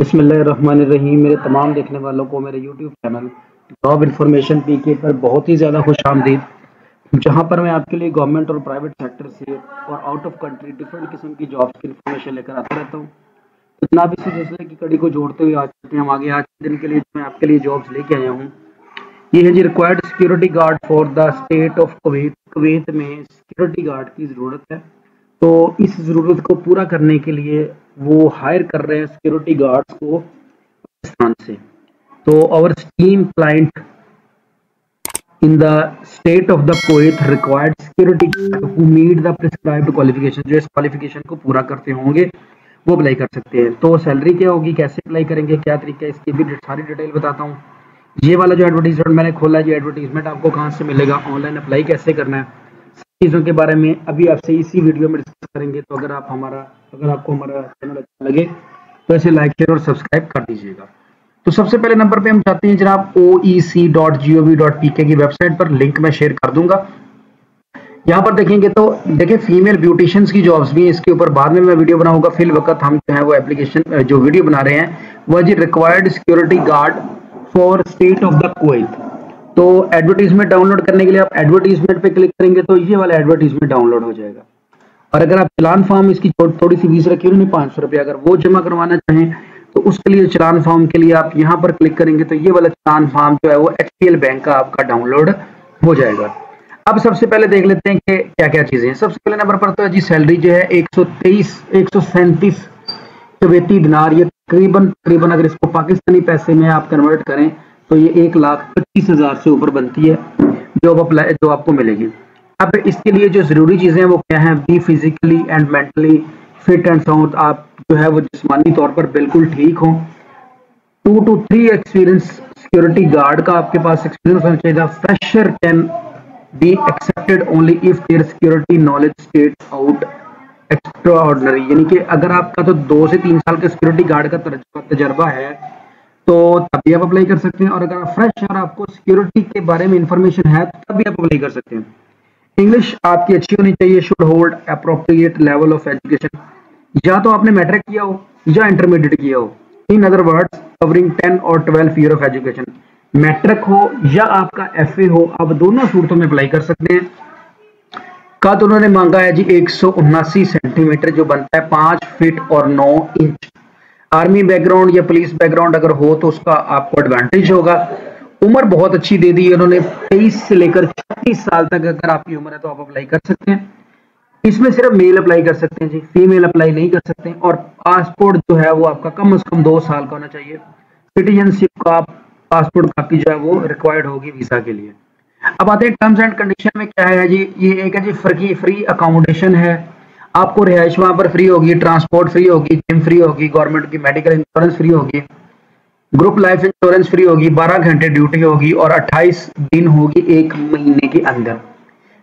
बिस्मिल्लाहिर्रहमानिर्रहीम। मेरे तमाम देखने वालों को मेरे यूट्यूब चैनल जॉब इन्फॉर्मेशन पीके पर बहुत ही ज़्यादा खुश आमदीद, जहाँ पर मैं आपके लिए गवर्नमेंट और प्राइवेट सेक्टर से और आउट ऑफ कंट्री डिफरेंट किस्म की जॉब्स की इन्फॉर्मेशन लेकर आता रहता हूँ। तो जनाब, इसी सिलसिले की कड़ी को जोड़ते हुए आज चलते हैं हम आगे। आज के दिन के लिए मैं आपके लिए जॉब्स लेके आया हूँ। ये है जी, required security guard for the state of Kuwait. Kuwait में सिक्योरिटी गार्ड की ज़रूरत है। तो इस ज़रूरत को पूरा करने के लिए वो हायर कर रहे हैं सिक्योरिटी गार्ड्स को पाकिस्तान से। तो our team client in the state of the Kuwait required security guard who meet the prescribed qualification. जो इस क्वालिफिकेशन को पूरा करते होंगे वो अप्लाई कर सकते हैं। तो सैलरी क्या होगी, कैसे अप्लाई करेंगे, क्या तरीका है, इसकी भी सारी डिटेल बताता हूँ। ये वाला जो एडवर्टीजमेंट मैंने खोला है, ये एडवर्टीजमेंट आपको कहाँ से मिलेगा, ऑनलाइन अप्लाई कैसे करना है, चीज़ों के बारे में अभी आपसे इसी वीडियो में डिस्कस करेंगे। तो अगर आपको हमारा चैनल अच्छा लगे तो इसे लाइक शेयर और सब्सक्राइब कर दीजिएगा। तो सबसे पहले नंबर पे हम चाहते हैं जनाब oec.gov.pk की वेबसाइट पर, लिंक मैं शेयर कर दूंगा। यहाँ पर देखेंगे तो देखिए, फीमेल ब्यूटिशियंस की जॉब्स भी इसके ऊपर बाद में मैं वीडियो बनाऊंगा। फिल वक्त हम जो है वो एप्लीकेशन जो वीडियो बना रहे हैं वह जी required security guard for state of the Kuwait. तो एडवर्टीजमेंट डाउनलोड करने के लिए आप एडवर्टीजमेंट पे क्लिक करेंगे तो ये वाला एडवर्टीजमेंट डाउनलोड हो जाएगा। और अगर आप चलान फॉर्म, इसकी थोड़ी सी फीस रखी उन्होंने 500 रुपया, अगर वो जमा करवाना चाहें तो उसके लिए चलान फॉर्म के लिए आप यहाँ पर क्लिक करेंगे तो ये वाला चलान फॉर्म जो है वो HPL बैंक का आपका डाउनलोड हो जाएगा। अब सबसे पहले देख लेते हैं कि क्या क्या चीजें हैं। सबसे पहले नंबर पर तो है जी सैलरी जो है 137 कुवैती दिनार। ये तकरीबन अगर इसको पाकिस्तानी पैसे में आप कन्वर्ट करें तो ये 1,25,000 से ऊपर बनती है जो आपको मिलेगी। अब इसके लिए जो जरूरी चीजें हैं वो क्या है, be physically and mentally fit and sound. आप जो है वो जिस्मानी तौर पर बिल्कुल ठीक हो। 2 to 3 एक्सपीरियंस सिक्योरिटी गार्ड का आपके पास एक्सपीरियंस होना चाहिए। Fresher can be accepted only if their security knowledge state out extraordinary. यानी कि अगर आपका तो 2 से 3 साल का सिक्योरिटी गार्ड का तजर्बा है तो तभी आप अप्लाई कर सकते हैं। और अगर आप फ्रेश और आपको सिक्योरिटी के बारे में इंफॉर्मेशन है तो तभी आप अप्लाई कर सकते हैं। इंग्लिश आपकी अच्छी होनी चाहिए। Should hold appropriate level of education. या तो आपने मैट्रिक किया हो या इंटरमीडिएट किया हो। इन अदर वर्ड्स कवरिंग 10 और 12 ईयर ऑफ एजुकेशन। मैट्रिक हो या आपका FA हो, आप दोनों सूरतों में अप्लाई कर सकते हैं। कद उन्होंने मांगा है जी 179 सेंटीमीटर, जो बनता है 5 फीट और 9 इंच। आर्मी बैकग्राउंड या पुलिस बैकग्राउंड अगर हो तो उसका आपको एडवांटेज होगा। उम्र बहुत अच्छी दे दी है उन्होंने, 23 से लेकर 36 साल तक अगर आपकी उम्र है तो आप अप्लाई कर सकते हैं। इसमें सिर्फ मेल अप्लाई कर सकते हैं जी, फीमेल अप्लाई नहीं कर सकते। और पासपोर्ट जो है वो आपका कम से कम 2 साल का होना चाहिए। सिटीजनशिप का पासपोर्ट कॉपी जो है वो रिक्वायर्ड होगी वीजा के लिए। अब आते हैं टर्म्स एंड कंडीशन में क्या है जी। ये एक है जी फ्री अकोमोडेशन है। आपको रिहाइश वहां पर फ्री होगी, ट्रांसपोर्ट फ्री होगी, जिम फ्री होगी, गवर्नमेंट की मेडिकल इंश्योरेंस फ्री होगी, ग्रुप लाइफ इंश्योरेंस फ्री होगी, 12 घंटे ड्यूटी होगी और 28 दिन होगी 1 महीने के अंदर।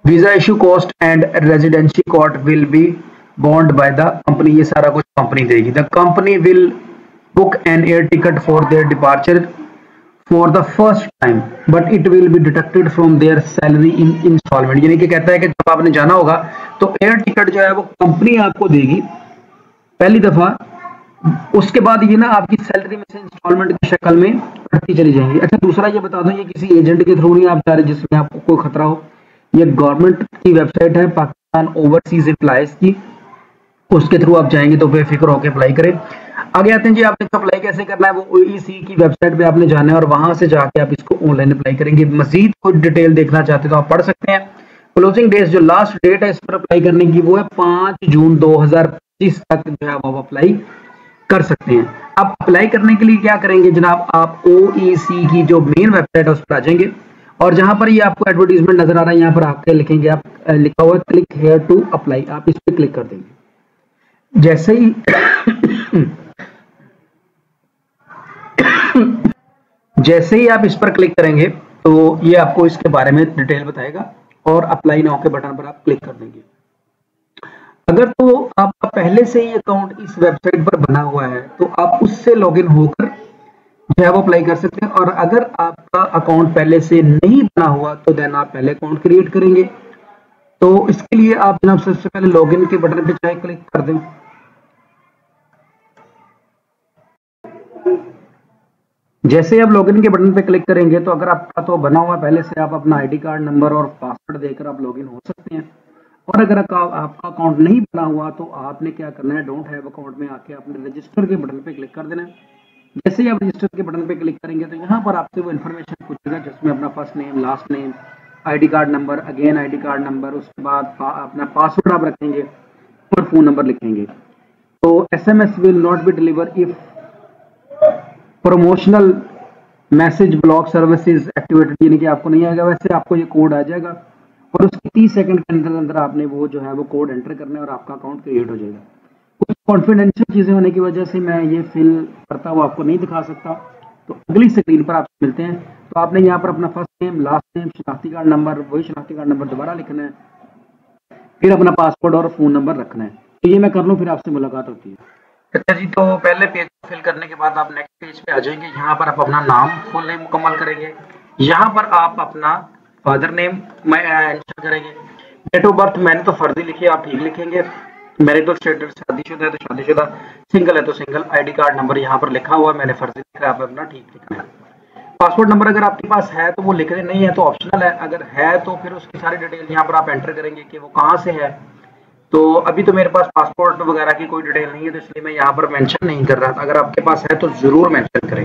Visa issue cost and residency cost will be bond by the company. ये सारा कुछ कंपनी देगी। The company will book an air ticket for their departure for the first time but it will be deducted from their salary in instalment. यानी कि कहता है कि जब आपने जाना होगा तो एयर टिकट जो है वो कंपनी आपको देगी पहली दफा, उसके बाद ये ना आपकी सैलरी में से इंस्टॉलमेंट की शक्ल में कटती चली जाएंगी। अच्छा, दूसरा ये बता दूं, ये किसी एजेंट के थ्रू नहीं आप जा रहे जिसमें आपको कोई खतरा हो। ये गवर्नमेंट की वेबसाइट है पाकिस्तान ओवरसीज एम्प्लॉयज की, उसके थ्रू आप जाएंगे तो बेफिक्र होकर अप्लाई करें। आगे आते हैं जी, आपने अप्लाई कैसे करना है। वो OEC की वेबसाइट पे आपने जाना है और वहां से जाके आप इसको ऑनलाइन अप्लाई करेंगे। मजीद कुछ डिटेल देखना चाहते हैं तो आप पढ़ सकते हैं। क्लोजिंग डेट, जो लास्ट डेट है इस पर अप्लाई करने की, वो है 5 जून 2025 तक जो है वो अप्लाई कर सकते हैं। अब अप्लाई करने के लिए क्या करेंगे जनाब, आप OEC की जो मेन वेबसाइट है उस पर आ जाएंगे और जहां पर ये आपको एडवर्टीजमेंट नजर आ रहा है यहाँ पर आके लिखेंगे आप, लिखा हुआ क्लिक हेयर टू अप्लाई, आप इस पर क्लिक कर देंगे। जैसे ही जैसे ही आप इस पर क्लिक करेंगे तो ये आपको इसके बारे में डिटेल बताएगा और अप्लाई नाउ के बटन पर आप क्लिक कर देंगे। अगर तो आपका पहले से ही अकाउंट इस वेबसाइट पर बना हुआ है तो आप उससे लॉगिन होकर जो है वो अप्लाई कर सकते हैं। और अगर आपका अकाउंट पहले से नहीं बना हुआ तो देन आप पहले अकाउंट क्रिएट करेंगे। तो इसके लिए आप जनाब सबसे पहले लॉगिन के बटन पे चाहे क्लिक कर दें। जैसे ही आप लॉगिन के बटन पे क्लिक करेंगे तो अगर आपका तो बना हुआ पहले से, आप अपना आईडी कार्ड नंबर और पासवर्ड देकर आप लॉगिन हो सकते हैं। और अगर आपका अकाउंट नहीं बना हुआ तो आपने क्या करना है, डोंट हैव अकाउंट में आके आपने रजिस्टर के बटन पे क्लिक कर देना है। जैसे ही आप रजिस्टर के बटन पे क्लिक करेंगे तो यहाँ पर आपसे वो इन्फॉर्मेशन पूछेगा जिसमें अपना first name, last name, ID card number, again ID card number, उसके बाद अपना पासवर्ड आप रखेंगे और फोन नंबर लिखेंगे। तो SMS will not be deliver if promotional message block services activated, यानी कि आपको नहीं आएगा। वैसे आपको ये कोड आ जाएगा और उसके 30 सेकंड के अंदर अंदर आपने वो जो है वो कोड एंटर करना है और आपका अकाउंट क्रिएट हो जाएगा। कुछ कॉन्फिडेंशियल चीजें होने की वजह से मैं ये फिल करता हुआ आपको नहीं दिखा सकता, तो अगली स्क्रीन पर आपसे मिलते हैं। तो आपने यहाँ पर अपना फर्स्ट नेम, लास्ट नेम, शनाख्ती कार्ड नंबर, वही शनाख्ती कार्ड नंबर दोबारा लिखना है, फिर अपना पासवर्ड और फोन नंबर रखना है। तो ये मैं कर लूँ, फिर आपसे मुलाकात होती है। अच्छा जी, तो पहले पेज फिल करने के बाद आप नेक्स्ट पेज पे आ जाएंगे। यहाँ पर आप अपना नाम, फुल नेम मुकम्मल करेंगे। यहाँ पर आप अपना फादर नेम एंटर करेंगे। डेट ऑफ बर्थ मैंने तो फर्जी लिखी है, आप ठीक लिखेंगे। मैरिटल स्टेटस शादीशुदा है तो शादीशुदा, सिंगल है तो सिंगल। आईडी कार्ड नंबर यहाँ पर लिखा हुआ है, मैंने फर्जी लिखा है, आप अपना ठीक लिखना है। पासपोर्ट नंबर अगर आपके पास है तो वो लिख रहे, नहीं है तो ऑप्शनल है। अगर है तो फिर उसकी सारी डिटेल यहाँ पर आप एंटर करेंगे कि वो कहाँ से है। तो अभी तो मेरे पास पासपोर्ट वगैरह की कोई डिटेल नहीं है, तो इसलिए मैं यहाँ पर मेंशन नहीं कर रहा था। अगर आपके पास है तो जरूर मेंशन करें।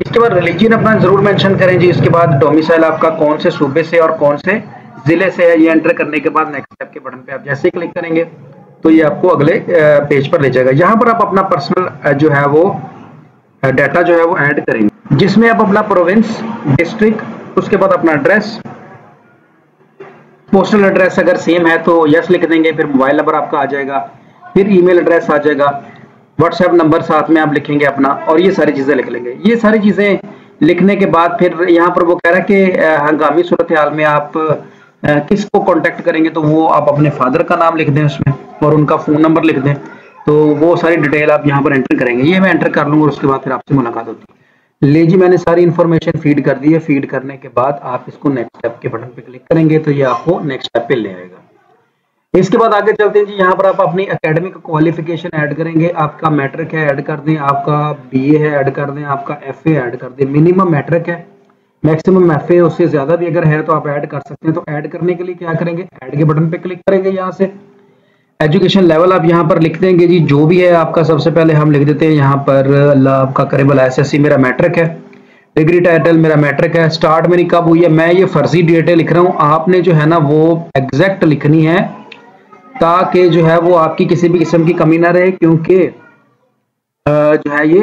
इसके बाद रिलीजन अपना जरूर मेंशन करें जी। इसके बाद डोमिसाइल आपका कौन से सूबे से और कौन से जिले से है, ये एंटर करने के बाद नेक्स्ट स्टेप के बटन पे आप जैसे ही क्लिक करेंगे तो ये आपको अगले पेज पर ले जाएगा। यहाँ पर आप अपना पर्सनल जो है वो डाटा जो है वो ऐड करेंगे, जिसमें आप अपना प्रोविंस, डिस्ट्रिक्ट, उसके बाद अपना एड्रेस, पोस्टल एड्रेस अगर सेम है तो यस लिख देंगे, फिर मोबाइल नंबर आपका आ जाएगा, फिर ईमेल एड्रेस आ जाएगा, व्हाट्सएप नंबर साथ में आप लिखेंगे अपना, और ये सारी चीजें लिख लेंगे। ये सारी चीजें लिखने के बाद फिर यहाँ पर वो कह रहा है कि हंगामी सूरत हाल में आप किसको कांटेक्ट करेंगे, तो वो आप अपने फादर का नाम लिख दें उसमें और उनका फोन नंबर लिख दें। तो वो सारी डिटेल आप यहाँ पर एंटर करेंगे। ये मैं एंटर कर लूंगा और उसके बाद फिर आपसे मुलाकात होती है। ले जी, मैंने सारी इन्फॉर्मेशन फीड कर दी है। फीड करने के बाद आप इसको नेक्स्ट स्टेप के बटन पे क्लिक करेंगे तो ये आपको नेक्स्ट स्टेप पे ले आएगा। इसके बाद आगे चलते हैं जी। यहाँ पर आप अपनी एकेडमिक क्वालिफिकेशन ऐड करेंगे। आपका मैट्रिक है ऐड कर दें, आपका BA है ऐड कर दें, आपका FA ऐड कर दें। मिनिमम मैट्रिक है, मैक्सिमम FA, उससे ज्यादा भी अगर है तो आप ऐड कर सकते हैं। तो ऐड करने के लिए क्या करेंगे, ऐड के बटन पे क्लिक करेंगे। यहाँ से एजुकेशन लेवल आप यहाँ पर लिख देंगे जी, जो भी है आपका। सबसे पहले हम लिख देते हैं यहाँ पर अल्लाह आपका करेबल SSC मेरा मैट्रिक है। डिग्री टाइटल मेरा मैट्रिक है। स्टार्ट मेरी कब हुई है, मैं ये फर्जी डेटें लिख रहा हूँ, आपने जो है ना वो एग्जैक्ट लिखनी है ताकि जो है वो आपकी किसी भी किस्म की कमी ना रहे, क्योंकि जो है ये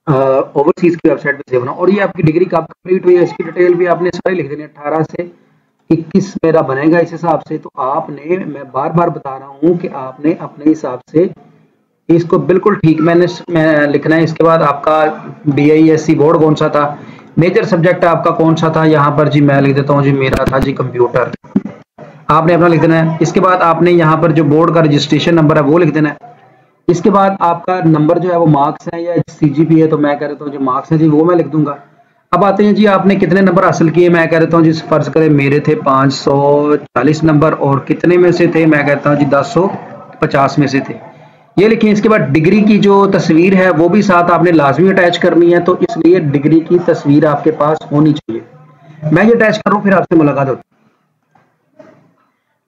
ओवरसीज की वेबसाइट पे सेव होना। और ये आपकी डिग्री कब कंप्लीट हुई है इसकी डिटेल भी आपने सारी लिख देनी है। 18 से 21 मेरा बनेगा इस हिसाब से। तो आपने, मैं बार बार बता रहा हूँ कि आपने अपने हिसाब से इसको बिल्कुल ठीक मैंने लिखना है। इसके बाद आपका BISC बोर्ड कौन सा था, मेजर सब्जेक्ट आपका कौन सा था, यहाँ पर जी मैं लिख देता हूँ जी मेरा था जी कंप्यूटर, आपने अपना लिख देना है। इसके बाद आपने यहाँ पर जो बोर्ड का रजिस्ट्रेशन नंबर है वो लिख देना है। इसके बाद आपका नंबर जो है वो मार्क्स है या CGP है, तो मैं कह देता हूँ जो मार्क्स है जी वो मैं लिख दूंगा। अब आते हैं जी आपने कितने नंबर हासिल किए, मैं कह देता हूँ जी फर्ज करें मेरे थे 540 नंबर, और कितने में से थे, मैं कहता हूँ जी 1050 में से थे, ये लिखिए। इसके बाद डिग्री की जो तस्वीर है वो भी साथ आपने लाजमी अटैच करनी है, तो इसलिए डिग्री की तस्वीर आपके पास होनी चाहिए। मैं ये अटैच करूँ फिर आपसे मुलाकात होती है।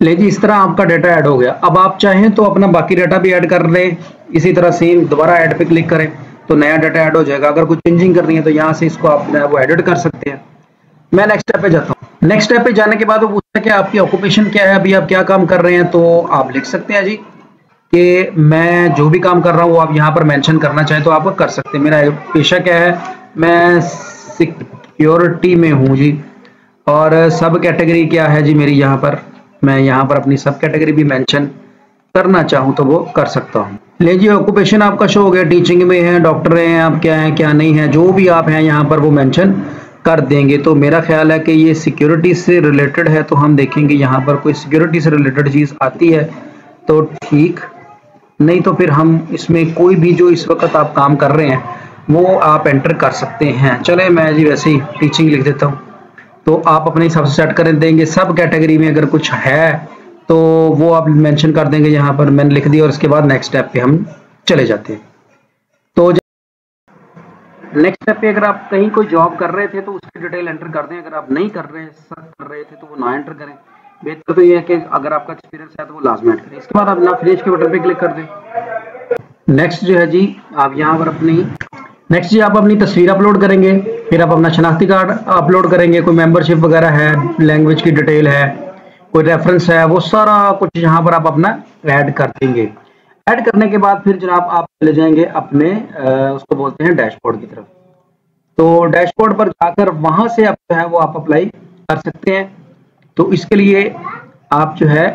ले जी, इस तरह आपका डाटा ऐड हो गया। अब आप चाहें तो अपना बाकी डाटा भी ऐड कर लें, इसी तरह सेम दोबारा ऐड पे क्लिक करें तो नया डाटा ऐड हो जाएगा। अगर कुछ चेंजिंग करनी है तो यहाँ से इसको आप वो एडिट कर सकते हैं। मैं नेक्स्ट स्टेप पे जाता हूँ। नेक्स्ट स्टेप पे जाने के बाद वो पूछता है कि आपकी ऑक्यूपेशन क्या है, अभी आप क्या काम कर रहे हैं, तो आप लिख सकते हैं जी कि मैं जो भी काम कर रहा हूँ वो आप यहाँ पर मेंशन करना चाहें तो आप कर सकते हैं। मेरा पेशा क्या है, मैं सिक्योरिटी में हूँ जी, और सब कैटेगरी क्या है जी मेरी, यहाँ पर मैं यहाँ पर अपनी सब कैटेगरी भी मेंशन करना चाहूँ तो वो कर सकता हूँ। ले जी, ऑक्यूपेशन आपका शो हो गया, टीचिंग में है, डॉक्टर हैं आप, क्या है क्या नहीं है, जो भी आप हैं यहाँ पर वो मेंशन कर देंगे। तो मेरा ख्याल है कि ये सिक्योरिटी से रिलेटेड है, तो हम देखेंगे यहाँ पर कोई सिक्योरिटी से रिलेटेड चीज़ आती है तो ठीक, नहीं तो फिर हम इसमें कोई भी जो इस वक्त आप काम कर रहे हैं वो आप एंटर कर सकते हैं। चले मैं जी वैसे ही टीचिंग लिख देता हूँ, तो आप अपने हिसाब से सेट कर देंगे। सब कैटेगरी में अगर कुछ है तो वो आप मेंशन कर देंगे, यहाँ पर मैंने लिख दिया, और इसके बाद नेक्स्ट स्टेप पे हम चले जाते हैं। तो नेक्स्ट स्टेप पे अगर आप कहीं कोई जॉब कर रहे थे तो उसकी डिटेल एंटर कर दें, अगर आप नहीं कर रहे थे तो वो ना एंटर करें। बेहतर तो ये है कि अगर आपका एक्सपीरियंस है तो वो लाजमी ऐड करें। इसके बाद आप ना फिनिश के बटन पे क्लिक कर दें। नेक्स्ट जो है जी, आप यहाँ पर आप अपनी तस्वीर अपलोड करेंगे, फिर आप अपना शनाख्ती कार्ड अपलोड करेंगे, कोई मेंबरशिप वगैरह है, लैंग्वेज की डिटेल है, कोई रेफरेंस है, वो सारा कुछ यहाँ पर आप अपना ऐड कर देंगे। ऐड करने के बाद फिर जनाब आप चले जाएंगे अपने उसको बोलते हैं डैशबोर्ड की तरफ। तो डैशबोर्ड पर जाकर वहां से आप जो है वो आप अप्लाई कर सकते हैं। तो इसके लिए आप जो है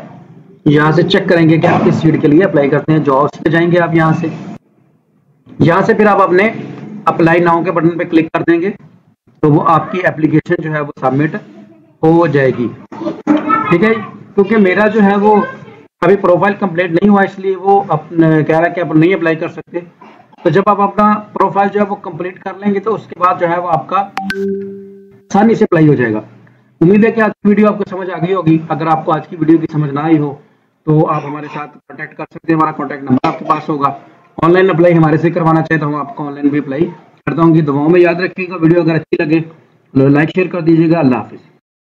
यहाँ से चेक करेंगे कि आप किस सीट के लिए अप्लाई करते हैं। जॉब्स पे जाएंगे आप यहाँ से फिर आप अपने अप्लाई नाउ के बटन पे क्लिक कर देंगे, तो वो आपकी एप्लीकेशन जो है वो सबमिट हो जाएगी। ठीक है, क्योंकि मेरा जो है वो अभी प्रोफाइल कंप्लीट नहीं हुआ, इसलिए वो अपने कह रहा है कि आप नहीं अप्लाई कर सकते। तो जब आप अपना प्रोफाइल जो है वो कंप्लीट कर लेंगे तो उसके बाद जो है वो आपका आसानी से अप्लाई हो जाएगा। उम्मीद है कि आज की वीडियो आपको समझ आ गई होगी। अगर आपको आज की वीडियो की समझ ना आई हो तो आप हमारे साथ कॉन्टैक्ट कर सकते हैं, हमारा कॉन्टैक्ट नंबर आपके पास होगा। ऑनलाइन अप्लाई हमारे से करवाना चाहे तो हम आपको ऑनलाइन भी अप्लाई करता हूँ। दुआओं में याद रखिएगा। वीडियो अगर अच्छी लगे तो लाइक शेयर कर दीजिएगा। अल्लाह हाफिज़।